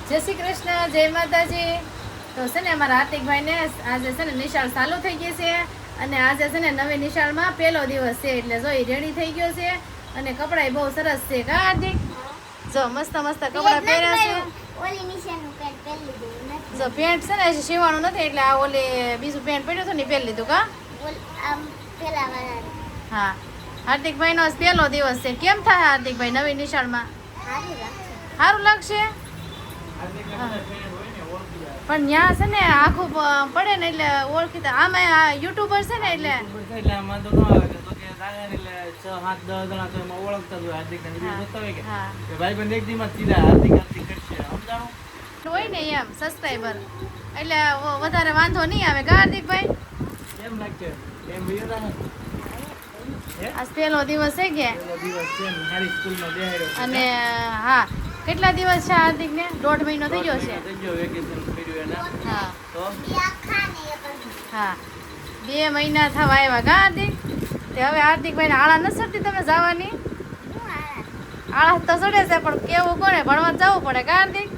જય શ્રી કૃષ્ણ, જય માતાજી. તો છે ને અમારા હાર્દિકભાઈને આજે છે ને નિશાળ ચાલુ થઈ ગઈ છે અને આજે છે ને નવી નિશાળમાં પહેલો દિવસ છે એટલે જો રેડી થઈ ગયો છે અને કપડાય બહુ સરસ છે કા હાર્દિક? જો મસ્ત મસ્ત કપડા પહેર્યા છે. ઓલી નિશાળનું પેન્ટ પહેરી લીધું નથી. જો પેન્ટ છે ને હજી સીવાનું નથી એટલે આ ઓલી બીજું પેન્ટ પહેર્યું હતું ને પહેરી લીધું કા? આમ પેલા વાળા હા, હાર્દિકભાઈનો આજ પહેલો દિવસ છે. કેમ થાય હાર્દિકભાઈ નવી નિશાળમાં? સારું લાગશે. સારું લાગશે પણ ત્યાં છે ને આખું પડે ને એટલે ઓળખીતા આમાં યુટ્યુબર છે ને એટલે વાંધો ન આવે તો કે એટલે 6-7-10 જણા તો એમાં ઓળખતા હોય હાર્દિક ને વિડિયો બતાવે કે ભાઈબંધ એક દીમાં સીધા હાર્દિક કરશે સમજાણું હોય ને એમ સબસ્ક્રાઇબર એટલે વધારે વાંધો નહીં આવે કા હાર્દિકભાઈ? એમ લાગશે એમ વિડિયો ના આજ પહેલો દિવસ છે કે દિવસ છે મારી સ્કૂલમાં બેહાડ્યો અને હા કેટલા દિવસ છે હાર્દિક ને? 1.5 મહિનો થઈ ગયો છે. વેકેશન પડ્યું એના હા તો હા 2 મહિના થવા આવ્યા કા હાર્દિક? તે હવે હાર્દિકભાઈ ને આળા નથી ચડતી તમે જવાની? આળા તો ચડે છે પણ કેવું કોને ભણવા જવું પડે કા હાર્દિક?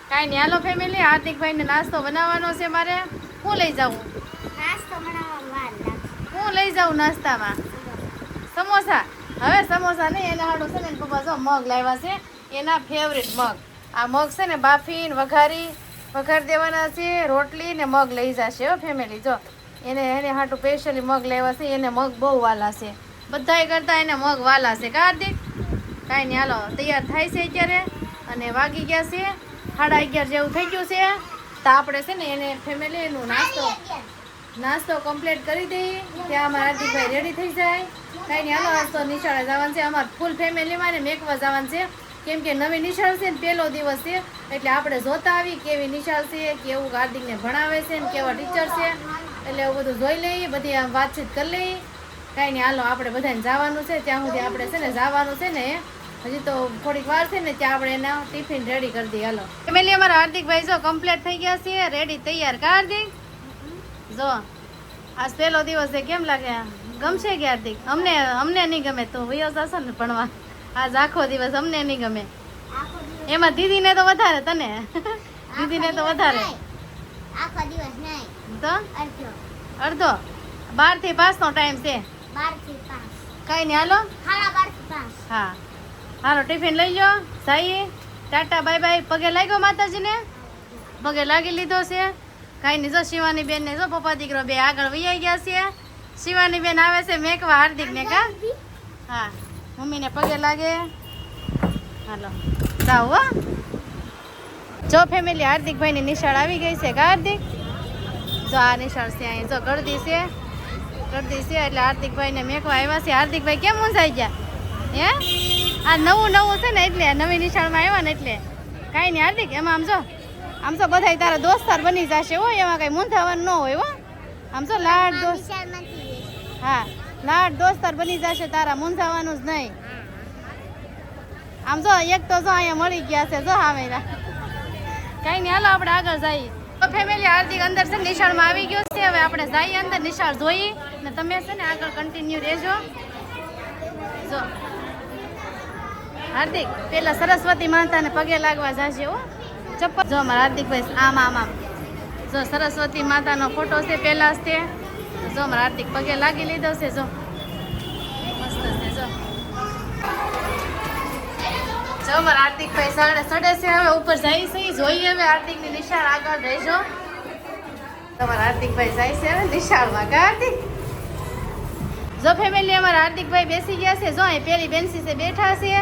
કાંઈ નહીં હાલો ફેમિલી, હાર્દિકભાઈ ને નાસ્તો બનાવવાનો છે મારે. હું લઈ જાઉં? નાસ્તો બનાવવામાં વાર લાગશે. હું લઈ જાઉં નાસ્તામાં? સમોસા? હવે સમોસા નહીં, એના હાડું છે ને એના પપ્પા જો મગ લાવ્યા છે, એના ફેવરેટ મગ. આ મગ છે ને બાફીને વઘાર દેવાના છે, રોટલી ને મગ લઈ જશે હો ફેમિલી. જો એને હાટું સ્પેશિયલી મગ લાવ્યા છે, એને મગ બહુ વાલા છે, બધાય કરતા એને મગ વાલા છે કા હાર્દિક? કાંઈ નહીં હાલો તૈયાર થાય છે અત્યારે અને વાગી ગયા છે 11:30 જેવું થઈ ગયું છે. તો આપણે છે ને એને ફેમિલી એનું નાસ્તો કમ્પ્લીટ કરી દઈએ ત્યાં અમારા હાર્દિકભાઈ રેડી થઈ જાય. કાંઈ નહીં હાલો આજ તો નિશાળે જવાનું છે અમારે ફૂલ ફેમિલીમાં ને મેકવા જવાનું છે કેમ કે નવી નિશાળ છે ને પહેલો દિવસ છે એટલે આપણે જોતા આવી કેવી નિશાળ છે, કેવું હાર્દિકને ભણાવે છે ને કેવા ટીચર છે એટલે એવું બધું જોઈ લઈએ, બધી આમ વાતચીત કરી લઈએ. કાંઈ નહીં હાલો આપણે બધાને જવાનું છે ત્યાં સુધી આપણે છે ને જવાનું છે ને હજી તો થોડીક વાર છે ને ત્યાં આપણે એના ટિફિન રેડી કરી દઈએ. હાલો ફેમિલી અમારા હાર્દિકભાઈ જો કમ્પ્લીટ થઈ ગયા છે, રેડી તૈયાર કા હાર્દિક? જો આજ પહેલો દિવસ છે, કેમ લાગે? ગમશે કે હાર્દિક? અમને નહીં ગમે તો વયો જશો ને ભણવા. આજ આખો દિવસ અમને નહીં ગમે, એમાં દીદીને તો વધારે, તને દીદીને તો વધારે. આખો દિવસ નહીં તો અડધો 12 થી 5 નો ટાઈમ છે. 12 થી 5. કાંઈ નહીં હાલો 12 થી 5. હા હાલો ટિફિન લઈ લો, જઈએ ટાટા બાય બાય. પગે લાગ્યો માતાજીને? પગે લાગી લીધો છે. કાંઈ નહીં જો શિવાની બેન ને જો પપ્પા દીકરો બે આગળ વૈયા ગયા છે. શિવાની બેન આવે છે મેકવા હાર્દિકને કા? હા મમ્મીને પગે લાગે. હાલો જાઓ હો. જો ફેમિલી હાર્દિકભાઈની નિશાળ આવી ગઈ છે કા હાર્દિક? જો આ નિશાળ છે અહીં જો ગળદી છે એટલે હાર્દિકભાઈને મેકવા આવ્યા છે. હાર્દિકભાઈ કેમ ઊંઝાઈ ગયા હે? આ નવું છે ને એટલે નવી નિશાળમાં આવ્યા ને એટલે. કાંઈ નહીં હાર્દિક એમાં આમ તો બધાય તારા દોસ્તાર બની જશે હો, એમાં કઈ મૂંઝાવાનું ન હોય હો. આમ તો લાડ દોસ્ત, હા લાડ દોસ્તાર બની જશે તારા, મૂંઝાવાનું જ નહીં. આમ જો એક તો જો અહીંયા મળી ગયા છે જો હામેરા. કાંઈ નહીં હાલો આપણે આગળ જઈએ. તો ફેમિલી હાર્દિક અંદર છે નિશાળમાં આવી ગયો છે, હવે આપણે જઈએ અંદર નિશાળ જોઈએ ને તમે છે ને આગળ કન્ટિન્યુ રહેજો. જો હાર્દિક પેલા સરસ્વતી માતાને પગે લાગવા જશે હો. ચપ્પલ જો અમારા હાર્દિકભાઈ આમ જો સરસ્વતી માતાનો ફોટો છે પેલા જ તે. જો અમારા હાર્દિક પગે લાગી લીધો છે. જો મસ્ત છે. જો અમારા હાર્દિકભાઈ ચડે છે, હવે ઉપર જાય છે, જોઈએ હવે હાર્દિકની નિશાળ આગળ રહેજો. તમારા હાર્દિકભાઈ જાય છે હવે નિશાળમાં કા હાર્દિક? જો ફેમિલી અમારા હાર્દિકભાઈ બેસી ગયા છે, જો અહીં પેલી બેન્ચી છે બેઠા છે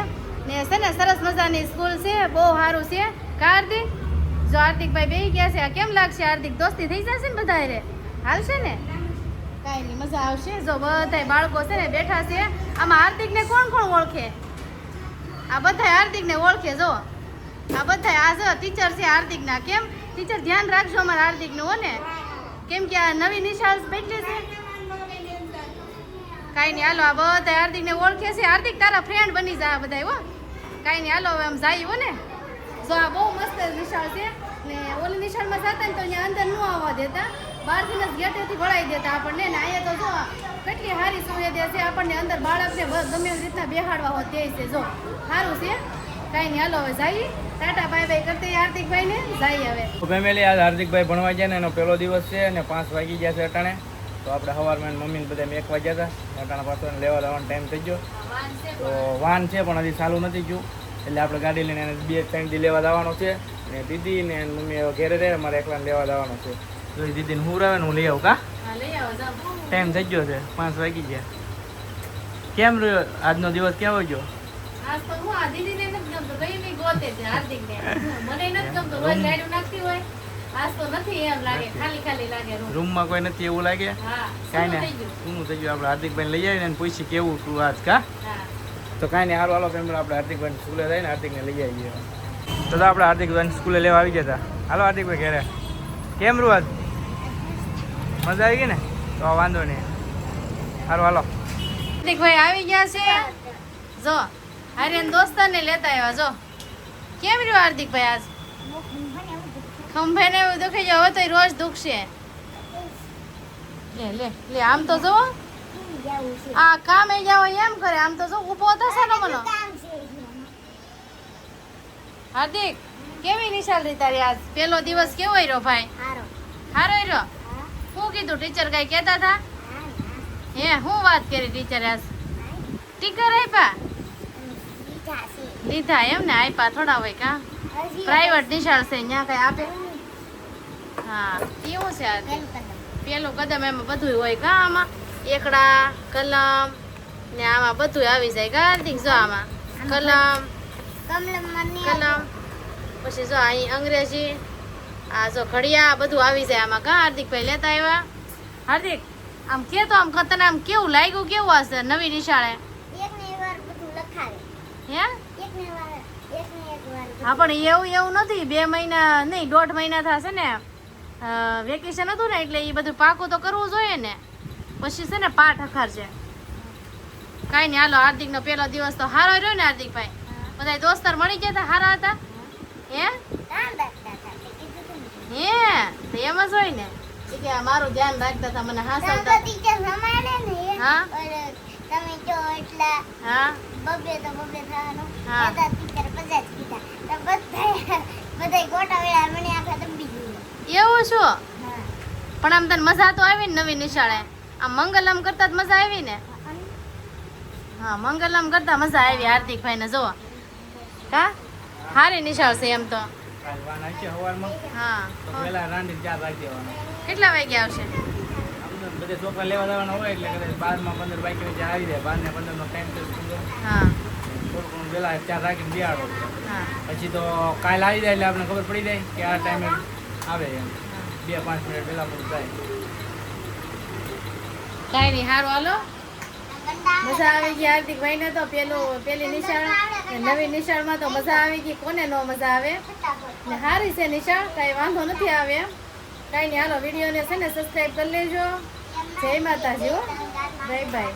ને છે ને સરસ મજાની સ્કૂલ છે, બહુ સારું છે કા હાર્દિક? જો હાર્દિકભાઈ બેસી ગયા છે. આ કેમ લાગશે હાર્દિક? દોસ્તી થઈ જશે ને બધા રે? હાલશે ને? કાંઈ નહીં મજા આવશે. જો બધા બાળકો છે ને બેઠા છે. આમાં હાર્દિકને કોણ ઓળખે? આ બધા હાર્દિકને ઓળખે. જો આ બધા આ જો ટીચર છે હાર્દિકના. કેમ ટીચર ધ્યાન રાખજો અમારા હાર્દિકનું હો ને, કેમ કે આ નવી નિશાળ બેઠી છે. કાંઈ નહીં હાલો આ બધા હાર્દિકને ઓળખે છે. હાર્દિક તારા ફ્રેન્ડ બની જાય બધા હો. કાંઈ નહીં હાલો હવે આમ જાય હો ને. જો આ બહુ મસ્ત નિશાળ છે ને ઓલી નિશાળમાં જતા ને તો અહીંયા અંદર ન આવવા દેતા, બહારથી જ ગેટેથી ભળાઈ દેતા આપણને. ને અહીંયા તો જો કેટલી સારી સુવિધા છે આપણને, અંદર બાળકને ગમે એવી રીતના બેહાડવા હોય તે છે. જો સારું છે કાંઈ નહીં, હાલો હવે જઈએ. ટાટા બાય બાય કરતી હાર્દિકભાઈ ને જઈએ હવે. ફેમિલી આજ હાર્દિકભાઈ ભણવા ગયા ને એનો પહેલો દિવસ છે અને 5 વાગી ગયા છે અટાણે. તો આપણે સવારમાં મમ્મીને બધા 1 વાગ્યા હતા. અટાણા પાછો એને લેવા જવાનો ટાઈમ થઈ ગયો. તો વાન છે પણ હજી ચાલુ નથી ગયું, એટલે આપણે ગાડી લઈને એને 2-3 દી લેવા જવાનો છે. ને દીદી ને એની મમ્મી હવે ઘેરે રહે, અમારે એકલાને લેવા જવાનો છે. તો એ દીદીને હું આવે ને હું લઈ આવું કા? હા, લઈ આવો જાઓ. ટાઈમ થઈ ગયો છે, 5 વાગી ગયા. કેમ રહ્યો આજનો દિવસ? કેવો ગયો? આજ તો હું આ દીદીને નથી ગમતું, કઈ નહીં ગોતે છે હાર્દિકને. મને નથી ગમતું, રોજ લાડુ નાખતી હોય. આજ તો નથી, એમ લાગે ખાલી ખાલી લાગે રૂમ. રૂમમાં કોઈ નથી એવું લાગે? હા, કાંઈ શું ને થઈ ગયું? શું થઈ ગયું? આપણે હાર્દિકભાઈને લઈ આવીને એને પૂછી કેવું તું આજ કા? હા. તો કાંઈ નહીં, હાલો ફેમિલી આપણે હાર્દિકભાઈ સ્કૂલે જઈને હાર્દિકને લઈ આવીએ. તો આપણે હાર્દિકભાઈ સ્કૂલે લેવા આવી ગયા હતા. હાલો હાર્દિકભાઈ ઘરે. કેમ રહ્યું આજ? મજા આવી ગઈ ને? તો વાંધો નહીં. હાલો હાલો. હાર્દિકભાઈ આવી ગયા છે. જો આર્યન દોસ્તારને લેતા આવ્યા. જો કેમ રહ્યો હાર્દિકભાઈ આજ? ખંભે ને એવું દુખી જાય, હવે તો રોજ દુખશે. લે લે લે, આમ તો જો જવું છે આ કામે જાવ એમ કરે, આમ તો જો ઊભો થશે ને મનો. કામ છે હાર્દિક, કેવી નિશાળ રહી તારી આજ? પહેલો દિવસ કેવો રહ્યો ભાઈ? હારો સારો રહ્યો? હા શું કીધું ટીચર? કઈ કહેતા હતા? હે, શું વાત કરી ટીચરે આજ? ટીકર આપ્યા? લીધા છે લીધા એમ ને? આપ્યા થોડા હોય કા? હજી પ્રાઇવેટ નિશાળ છે, ત્યાં કઈ આપે? હા, એવું છે આ પેલું કદમ પેલું કદમ. એમાં બધું હોય કા? આમાં એકડા, કલમ ને આમાં બધું આવી જાય કા હાર્દિક? જો આમાં કલમ, કલમ, પછી જો અહીં અંગ્રેજી, આ જો ઘડિયા, બધું આવી જાય આમાં કા હાર્દિકભાઈ લેતા આવ્યા? હાર્દિક, આમ કે તો આમ તને આમ કેવું લાગ્યું? કેવું હશે નવી નિશાળે? એકને એક વાર બધું લખાવે હે? એકને એક વાર હા, પણ એવું નથી. 2 મહિના નહીં, 1.5 મહિના થશે ને વેકેશન હતું ને, એટલે એ બધું પાકું તો કરવું જોઈએ ને. પછી છે ને પાઠ અખાર છે. કાંઈ નહીં, હાલો હાર્દિકનો પહેલો દિવસ તો સારો રહ્યો ને હાર્દિકભાઈ? બધા દોસ્તાર મળી ગયા હતા, સારા હતા? હે કામ રાખતા હતા તે કીધું તું ને. હે, તો એમ જ હોય ને. ઈ કે મારું ધ્યાન રાખતા હતા, મને તમે હાસવતા. તો ટીચર રમાડે ને હા? ઓર તમે જો એટલા હા બબે થવાનું હા. બધા ટીચર 50 કીધા તો બધાય ગોટા વેળા મને આખા દંબી ગયું એવું શું? હા પણ આમ તને મજા તો આવી ને નવી નિશાળે? આમ મંગલમ કરતા જ મજા આવી ને? હા, મંગલમ કરતા મજા આવી હાર્દિકભાઈ ને. જો કા હારી નિશાળ છે એમ તો. કાલ વાન આવશે સવારમાં. હા, તો પહેલા રાંધી 4 રાખી દેવાના. કેટલા વાગે આવશે? આમ તો બધે છોકરા લેવા જવાના હોય એટલે કદાચ 12 માં 15 વાગ્યે વચ્ચે આવી જાય. 12 ને 15 નો ટાઈમ તો પૂરો. હા થોડું વહેલા 4 રાખીને બિહાડો. હા પછી તો કાલ આવી જાય એટલે આપણે ખબર પડી જાય કે આ ટાઈમે આવે એમ. 2-5 મિનિટ પહેલા પૂરું થાય. કાંઈ નહીં, સારું હાલો. ગંદા મજા આવી ગઈ હાર્દિકભાઈ ને તો. પેલી નિશાળ ને નવી નિશાળમાં તો મજા આવી ગઈ. કોને નો મજા આવે? ફટાફટ ને સારી છે નિશાળ, કાંઈ વાંધો નથી આવે એમ. કાંઈ નહીં, હાલો વિડીયોને છે ને સબસ્ક્રાઈબ કરી લેજો. જય માતાજી હો. Bye bye.